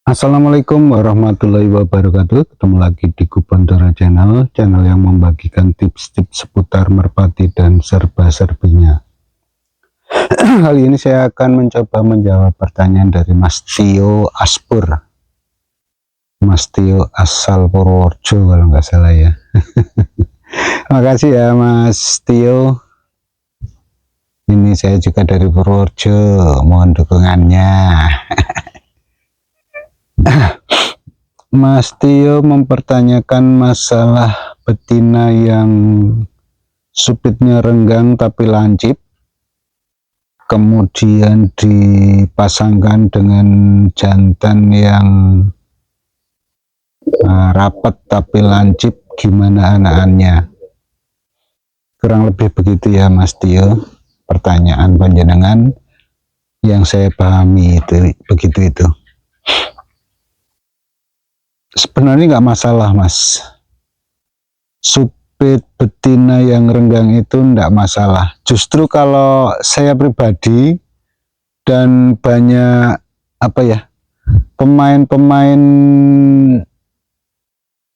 Assalamualaikum warahmatullahi wabarakatuh. Ketemu lagi di Kubantara Channel, channel yang membagikan tips-tips seputar merpati dan serba-serbinya. Kali ini saya akan mencoba menjawab pertanyaan dari Mas Tio Aspur. Mas Tio asal Purworejo kalau nggak salah ya. Makasih ya Mas Tio. Ini saya juga dari Purworejo, mohon dukungannya. Mas Tio mempertanyakan masalah betina yang supitnya renggang tapi lancip, kemudian dipasangkan dengan jantan yang rapat tapi lancip, gimana anakannya? Kurang lebih begitu ya Mas Tio, pertanyaan panjenengan. Yang saya pahami itu begitu itu. Sebenarnya nggak masalah Mas, supit betina yang renggang itu nggak masalah. Justru kalau saya pribadi dan banyak pemain-pemain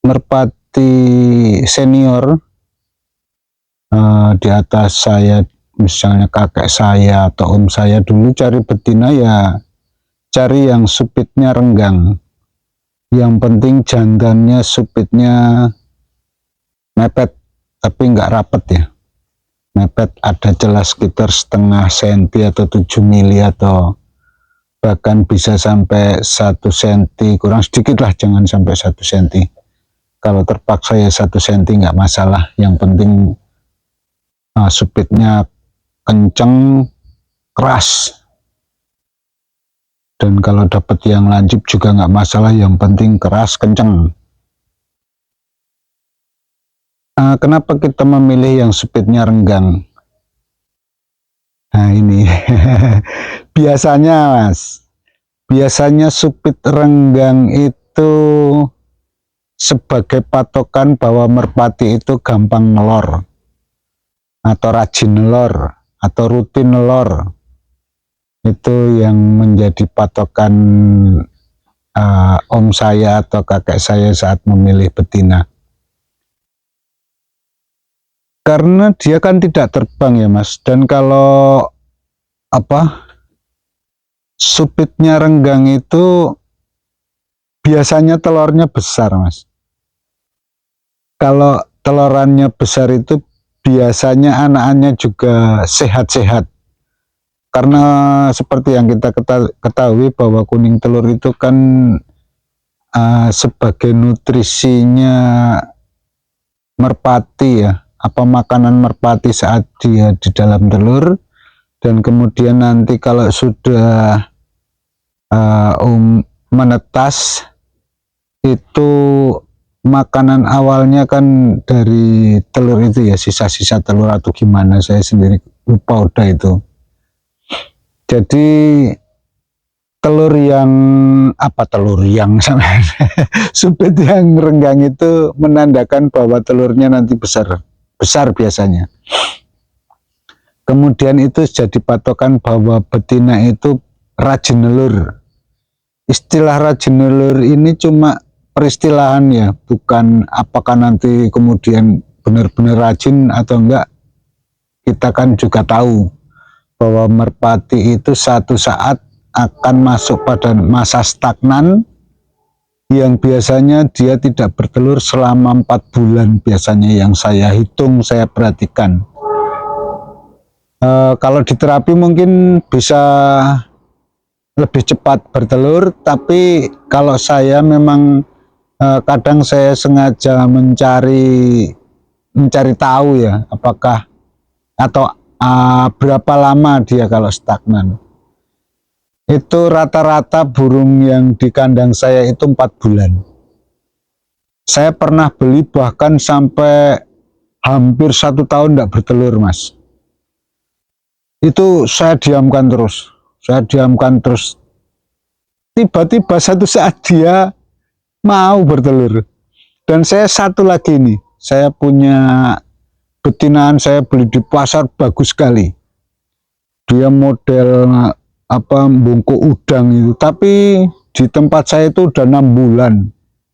merpati senior di atas saya, misalnya kakek saya atau om saya dulu cari betina ya cari yang supitnya renggang. Yang penting jantannya supitnya mepet tapi nggak rapet ya, mepet ada jelas sekitar setengah senti atau 7 mili atau bahkan bisa sampai 1 senti, kurang sedikit lah, jangan sampai 1 senti. Kalau terpaksa ya 1 senti nggak masalah, yang penting supitnya kenceng, keras. Dan kalau dapat yang lancip juga nggak masalah, yang penting keras, kenceng. Kenapa kita memilih yang supitnya renggang? Nah ini, biasanya supit renggang itu sebagai patokan bahwa merpati itu gampang nelor, atau rajin nelor, atau rutin nelor. Itu yang menjadi patokan om saya atau kakek saya saat memilih betina. Karena dia kan tidak terbang ya Mas, dan kalau supitnya renggang itu biasanya telurnya besar Mas. Kalau telorannya besar itu biasanya anakannya juga sehat-sehat. Karena seperti yang kita ketahui bahwa kuning telur itu kan sebagai nutrisinya merpati ya, apa makanan merpati saat dia di dalam telur, dan kemudian nanti kalau sudah menetas itu makanan awalnya kan dari telur itu ya, sisa-sisa telur atau gimana, saya sendiri lupa udah itu. Jadi telur yang supit yang renggang itu menandakan bahwa telurnya nanti besar biasanya. Kemudian itu jadi patokan bahwa betina itu rajin nelur. Istilah rajin nelur ini cuma peristilahan ya, bukan apakah nanti kemudian benar-benar rajin atau enggak. Kita kan juga tahu bahwa merpati itu satu saat akan masuk pada masa stagnan yang biasanya dia tidak bertelur selama 4 bulan biasanya, yang saya hitung, saya perhatikan. Kalau di terapi mungkin bisa lebih cepat bertelur, tapi kalau saya memang kadang saya sengaja mencari tahu ya, apakah atau berapa lama dia kalau stagnan. Itu rata-rata burung yang di kandang saya itu 4 bulan. Saya pernah beli bahkan sampai hampir 1 tahun tidak bertelur Mas. Itu saya diamkan terus. Tiba-tiba satu saat dia mau bertelur. Dan saya satu lagi nih, saya punya betinaan, saya beli di pasar, bagus sekali. Dia model bungkuk udang itu, tapi di tempat saya itu udah 6 bulan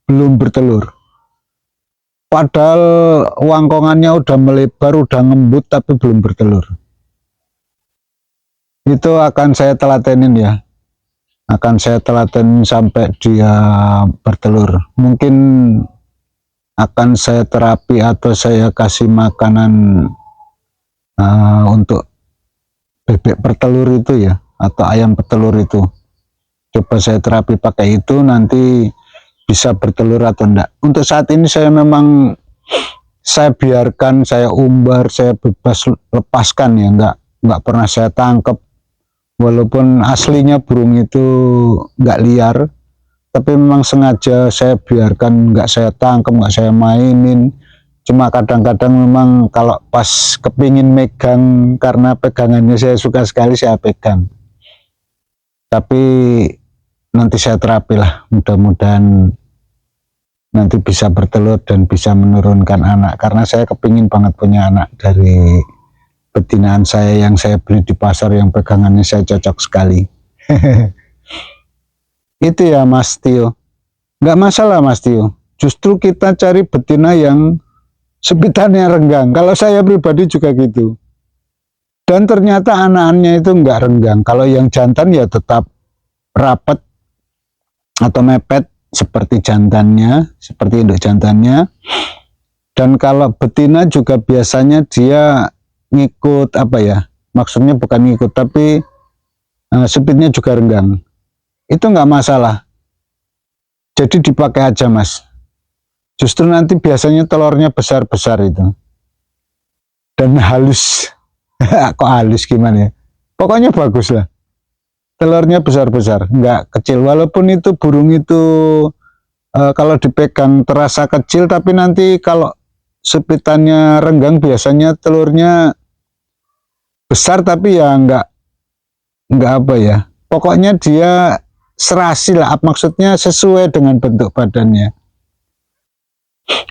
belum bertelur. Padahal wangkongannya udah melebar, udah ngembut, tapi belum bertelur. Itu akan saya telatenin ya. Akan saya telaten sampai dia bertelur. Mungkin akan saya terapi atau saya kasih makanan untuk bebek petelur itu ya, atau ayam petelur itu. Coba saya terapi pakai itu, nanti bisa bertelur atau enggak. Untuk saat ini saya memang saya biarkan, saya umbar, saya bebas lepaskan ya, enggak pernah saya tangkap. Walaupun aslinya burung itu nggak liar, tapi memang sengaja saya biarkan, nggak saya tangkap, nggak saya mainin. Cuma kadang-kadang memang kalau pas kepingin megang, karena pegangannya saya suka sekali, saya pegang. Tapi nanti saya terapi lah, mudah-mudahan nanti bisa bertelur dan bisa menurunkan anak, karena saya kepingin banget punya anak dari betinaan saya yang saya beli di pasar, yang pegangannya saya cocok sekali. Itu ya Mas Tio, nggak masalah Mas Tio, justru kita cari betina yang sepitannya renggang. Kalau saya pribadi juga gitu, dan ternyata anak-anaknya itu nggak renggang. Kalau yang jantan ya tetap rapat atau mepet seperti jantannya, seperti induk jantannya. Dan kalau betina juga biasanya dia ngikut, apa ya, maksudnya bukan ngikut, tapi speednya juga renggang. Itu nggak masalah, jadi dipakai aja Mas. Justru nanti biasanya telurnya besar-besar itu, dan halus. Kok halus gimana ya, pokoknya bagus lah, telurnya besar-besar, nggak kecil. Walaupun itu burung itu kalau dipegang terasa kecil, tapi nanti kalau sepitannya renggang biasanya telurnya besar, tapi ya nggak apa ya, pokoknya dia serasi lah, maksudnya sesuai dengan bentuk badannya.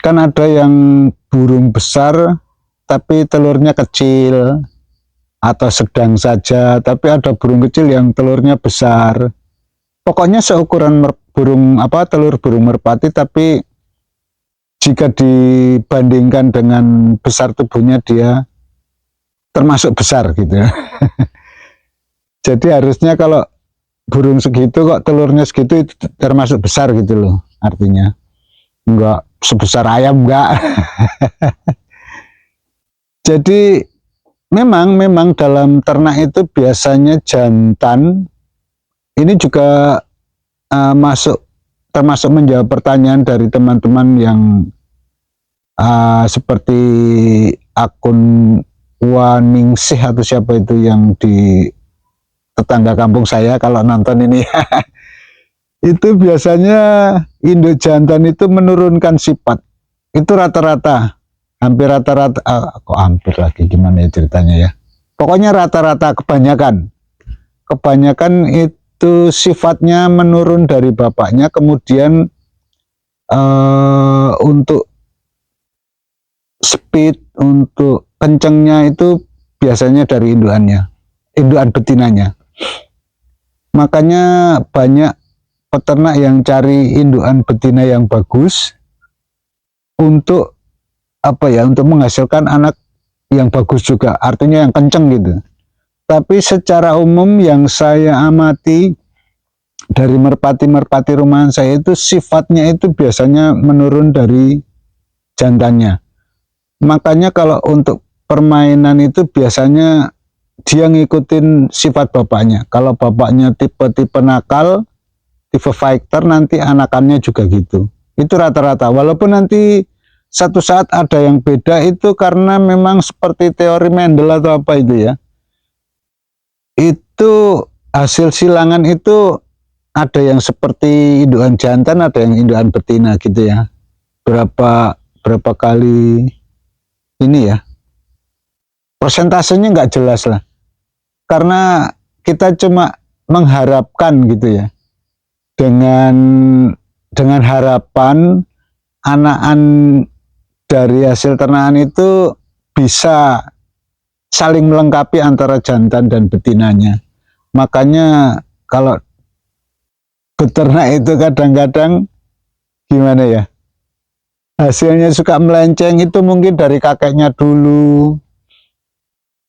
Kan ada yang burung besar tapi telurnya kecil atau sedang saja, tapi ada burung kecil yang telurnya besar. Pokoknya seukuran burung telur burung merpati, tapi jika dibandingkan dengan besar tubuhnya dia termasuk besar gitu ya. Jadi harusnya kalau burung segitu kok telurnya segitu, itu termasuk besar gitu loh, artinya enggak sebesar ayam, enggak. Jadi memang dalam ternak itu biasanya jantan ini juga termasuk menjawab pertanyaan dari teman-teman yang seperti akun Waningsih atau siapa itu yang di tetangga kampung saya, kalau nonton ini. Itu biasanya induk jantan itu menurunkan sifat, itu rata-rata, hampir rata-rata, kok hampir lagi, gimana ya ceritanya ya, pokoknya rata-rata, kebanyakan itu sifatnya menurun dari bapaknya. Kemudian untuk speed, untuk kencengnya itu biasanya dari indukan betinanya. Makanya banyak peternak yang cari indukan betina yang bagus untuk untuk menghasilkan anak yang bagus juga, artinya yang kenceng gitu. Tapi secara umum yang saya amati dari merpati rumahan saya itu sifatnya itu biasanya menurun dari jantannya. Makanya kalau untuk permainan itu biasanya dia ngikutin sifat bapaknya. Kalau bapaknya tipe-tipe nakal, tipe fighter, nanti anakannya juga gitu. Itu rata-rata. Walaupun nanti satu saat ada yang beda, itu karena memang seperti teori Mendel atau apa itu ya. Itu hasil silangan itu ada yang seperti indukan jantan, ada yang indukan betina gitu ya. Berapa kali ini ya, persentasenya nggak jelas lah, karena kita cuma mengharapkan gitu ya, dengan harapan anakan dari hasil ternakan itu bisa saling melengkapi antara jantan dan betinanya. Makanya kalau beternak itu kadang-kadang gimana ya, hasilnya suka melenceng, itu mungkin dari kakeknya dulu.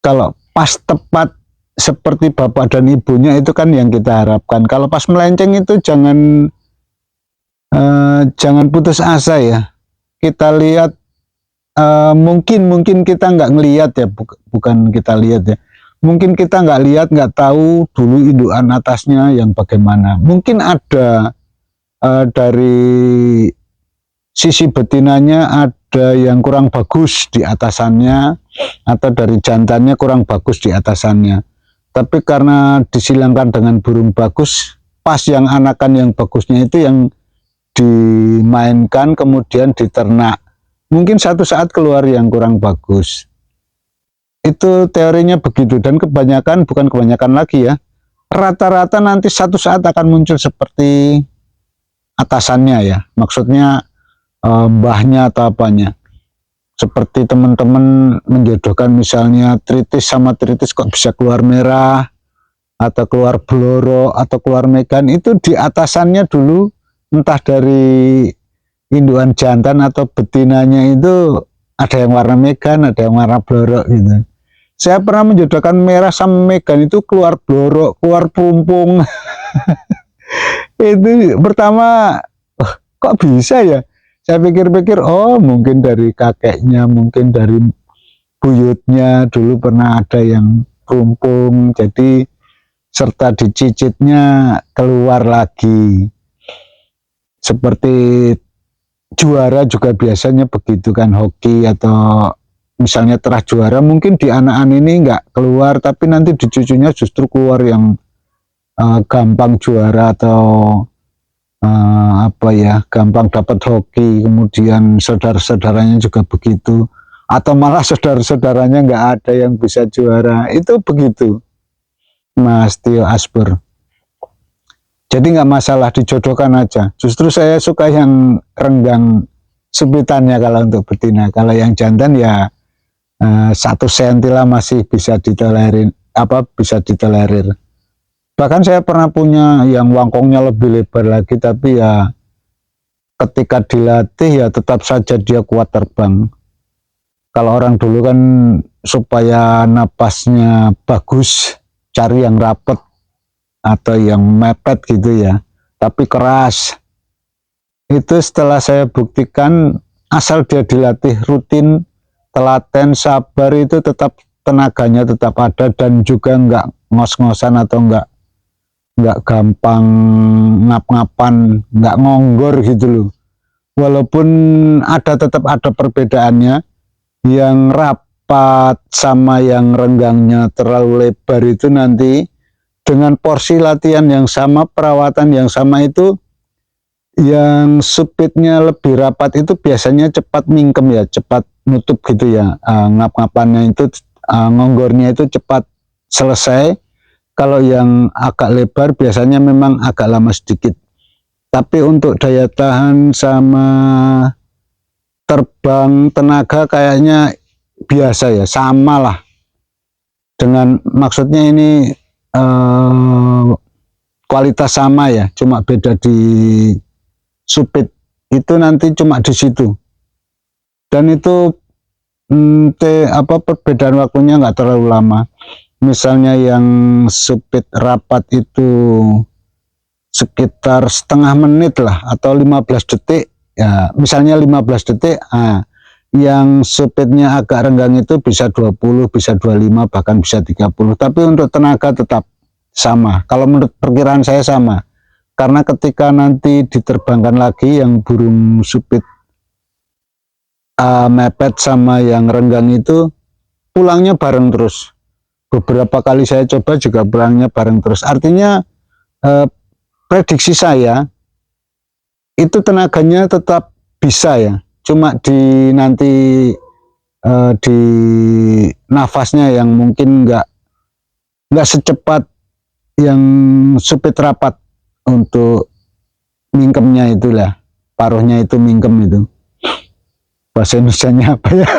Kalau pas tepat seperti bapak dan ibunya itu kan yang kita harapkan. Kalau pas melenceng itu jangan putus asa ya. Kita lihat, mungkin kita nggak ngelihat ya, bukan kita lihat ya. Mungkin kita nggak lihat, nggak tahu dulu indukan atasnya yang bagaimana. Mungkin ada dari sisi betinanya ada yang kurang bagus di atasannya, atau dari jantannya kurang bagus di atasannya. Tapi karena disilangkan dengan burung bagus, pas yang anakan yang bagusnya itu yang dimainkan kemudian diternak. Mungkin satu saat keluar yang kurang bagus. Itu teorinya begitu, dan bukan kebanyakan lagi ya. Rata-rata nanti satu saat akan muncul seperti atasannya ya. Maksudnya mbahnya atau apanya. Seperti teman-teman menjodohkan misalnya tritis sama tritis kok bisa keluar merah, atau keluar bloro, atau keluar megan, itu di atasannya dulu, entah dari indukan jantan atau betinanya itu ada yang warna megan, ada yang warna bloro gitu. Saya pernah menjodohkan merah sama megan, itu keluar bloro, keluar pumpung. Itu pertama, kok bisa ya? Saya pikir-pikir, oh mungkin dari kakeknya, mungkin dari buyutnya dulu pernah ada yang pumpung, jadi serta dicicitnya keluar lagi. Seperti juara juga biasanya begitu kan, hoki atau misalnya terah juara, mungkin di anakan ini nggak keluar, tapi nanti di cucunya justru keluar yang gampang juara atau gampang dapat hoki, kemudian saudara-saudaranya juga begitu, atau malah saudara-saudaranya nggak ada yang bisa juara. Itu begitu, Mas Tio Asbur. Jadi nggak masalah, dijodohkan aja. Justru saya suka yang renggang subitannya kalau untuk betina. Kalau yang jantan ya 1 senti lah masih bisa ditolerir, bisa ditolerir. Bahkan saya pernah punya yang wangkongnya lebih lebar lagi, tapi ya ketika dilatih ya tetap saja dia kuat terbang. Kalau orang dulu kan supaya napasnya bagus, cari yang rapet atau yang mepet gitu ya, tapi keras. Itu setelah saya buktikan, asal dia dilatih rutin, telaten, sabar, itu tetap tenaganya tetap ada, dan juga nggak ngos-ngosan atau nggak gampang ngap-ngapan, nggak ngonggor gitu loh. Walaupun tetap ada perbedaannya, yang rapat sama yang renggangnya terlalu lebar itu nanti dengan porsi latihan yang sama, perawatan yang sama, itu yang supitnya lebih rapat itu biasanya cepat mingkem ya, cepat nutup gitu ya, ngap-ngapannya itu, ngonggornya itu cepat selesai. Kalau yang agak lebar biasanya memang agak lama sedikit. Tapi untuk daya tahan sama terbang, tenaga kayaknya biasa ya, sama lah. Dengan maksudnya ini kualitas sama ya, cuma beda di supit. Itu nanti cuma di situ. Dan itu perbedaan waktunya nggak terlalu lama. Misalnya yang supit rapat itu sekitar setengah menit lah, atau 15 detik ya, misalnya 15 detik. Yang supitnya agak renggang itu bisa 20, bisa 25, bahkan bisa 30. Tapi untuk tenaga tetap sama, kalau menurut perkiraan saya sama, karena ketika nanti diterbangkan lagi yang burung supit mepet sama yang renggang itu, pulangnya bareng terus. Beberapa kali saya coba juga pulangnya bareng terus. Artinya prediksi saya itu tenaganya tetap bisa ya, cuma di nanti di nafasnya yang mungkin nggak secepat yang supit rapat. Untuk mingkemnya itulah, paruhnya itu mingkem itu. Bahasa Indonesianya apa ya?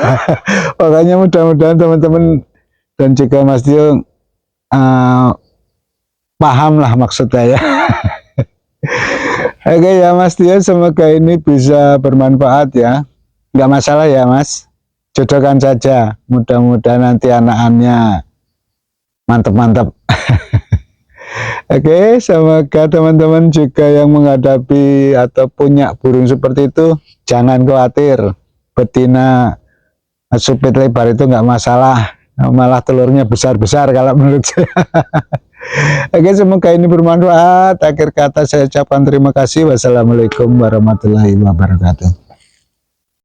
Makanya mudah-mudahan teman-teman dan juga Mas Tio paham lah maksud saya. Oke ya Mas Tio, semoga ini bisa bermanfaat ya. Nggak masalah ya Mas, jodohkan saja. Mudah-mudahan nanti anak-anaknya mantap-mantap. Oke, semoga teman-teman juga yang menghadapi atau punya burung seperti itu, jangan khawatir. Betina supit lebar itu nggak masalah, malah telurnya besar-besar kalau menurut saya. Oke, semoga ini bermanfaat. Akhir kata saya ucapkan terima kasih. Wassalamualaikum warahmatullahi wabarakatuh.